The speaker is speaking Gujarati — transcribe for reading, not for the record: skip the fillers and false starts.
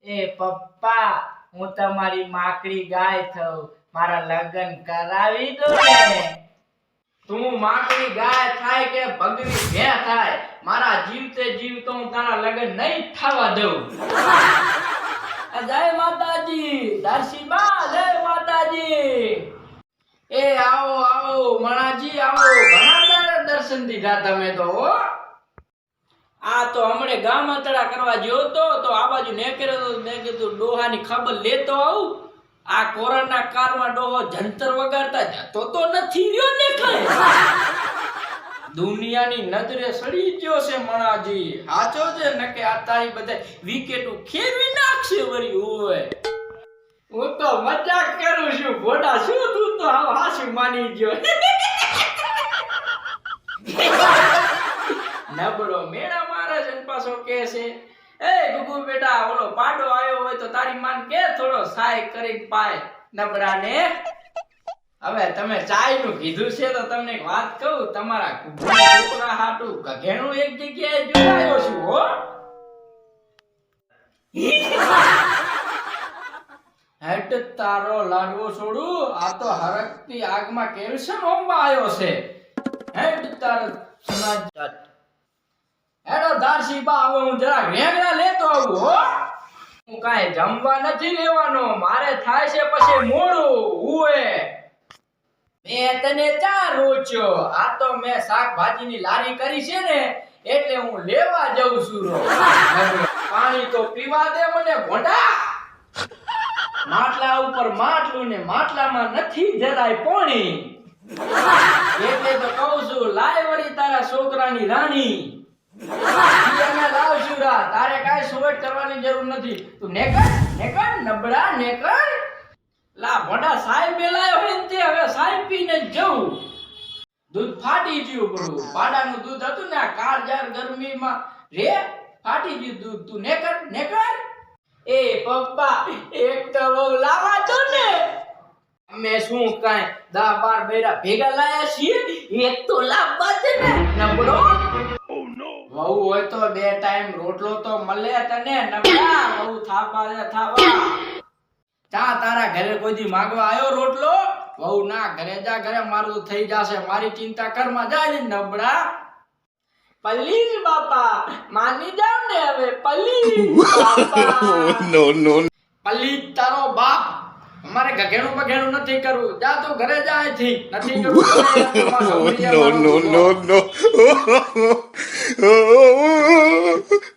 એ પપ્પા, હું તમારી માકડી ગાય થઉં, મારા લગ્ન કરાવી દો ને. તું માકડી ગાય થાય કે ભગરી ભે થાય, મારા જીવતે જીવતો હું તારા લગ્ન નહીં થવા દઉં. જય માતાજી, દર્શીબા, જય માતાજી. એ આવો આવો મણાજી, આવો. ઘણા દાડા દર્શન દીધા તમે તો. આ તો હમણે ગામતડા કરવા ગયો તો આ બાજુ નેકર્યો તો મેં કીધું ડોહાની ખબર લેતો આવું. આ કોરોના કાળમાં ડોહો જંતર વગાડતા જતો તો નથી રહ્યો ને કઈ. દુનિયાની નજરે સડી ગયો છે મણાજી. સાચો છે ને કે આ તારી બધા વિકેટો ખેરવી નાખશે વરી હોય. હું તો મજાક કરું છું ભોડા, શું તું તો હાસુ માની ગયો. નબળો મેળા મારે છે પાછો કે છે એ ગુગુ બેટા ઓલો પાડો આવ્યો હોય તો તારી માન કે થોડો સાય કરી પાય નબળા ને. હવે તમે ચાય નું કીધું છે તો તમને એક વાત કહું, તમારા છોકરા હાટું ગઘેણું એક જગ્યાએ જોડાયો છું હો. હેડ તારો લાડવો છોડું, આ તો હરકતી આગમાં કેલ્શિયમ હોમવા આવ્યો છે. હેડ તાર સમાજ હેડો દારશીબા, હવે હું જરા રેંગણા લેતો આવું હો. હું કાંઈ જમવા નથી લેવાનો, મારે થાય છે પછી મોડું હુએ. મેં તને ચા રોચ્યો, આ તો મેં શાકભાજીની લારી કરી છે ને એટલે હું લેવા જઉં છું. પાણી તો પીવા દે મને ભોંડા. માટલા ઉપર માટલું ને માટલામાં નથી જરાય પાણી, એટલે તો કહું છું લાય વળી તારા છોકરાની રાણી. તારે કાઈ સુવેટ કરવાની જરૂર નથી. તું નેકર નેકર નબળા નેકર. લા ભોંડા સાય પેલાયો હોય ને તે હવે સાય પીને જવું. દૂધ ફાટી ગયું બરું, પાડાનું દૂધ હતું ને આ કાળજાર ગરમીમાં રે ફાટી ગયું દૂધ. તું નેકર નેકર. એ પપ્પા, એક તો બહુ લાવા દો ને. અમે શું કાંઈ 10-12 બૈરા ભેગા લાયા છીએ, એક તો લાવવા દે ને નબળો. વહુ હોય તો 2 ટાઈમ રોટલો તો મળે તને નબળા. વહુ થાપા દે થાવા. ચા તારા ઘરે કોઈ દી માંગવા આવ્યો રોટલો? વહુ ના ઘરે જા, ઘરે મારું થઈ જશે, મારી ચિંતા કરમાં જાય ને નબળા. પ્લીઝ બાપા માની જાવ ને હવે, પ્લીઝ બાપા. નો નો પ્લીઝ તારો બાપ, અમારે ગઘેણું બઘેણું નથી કરવું. જા તું ઘરે જા અહીંથી, નથી કરવું. નો નો નો નો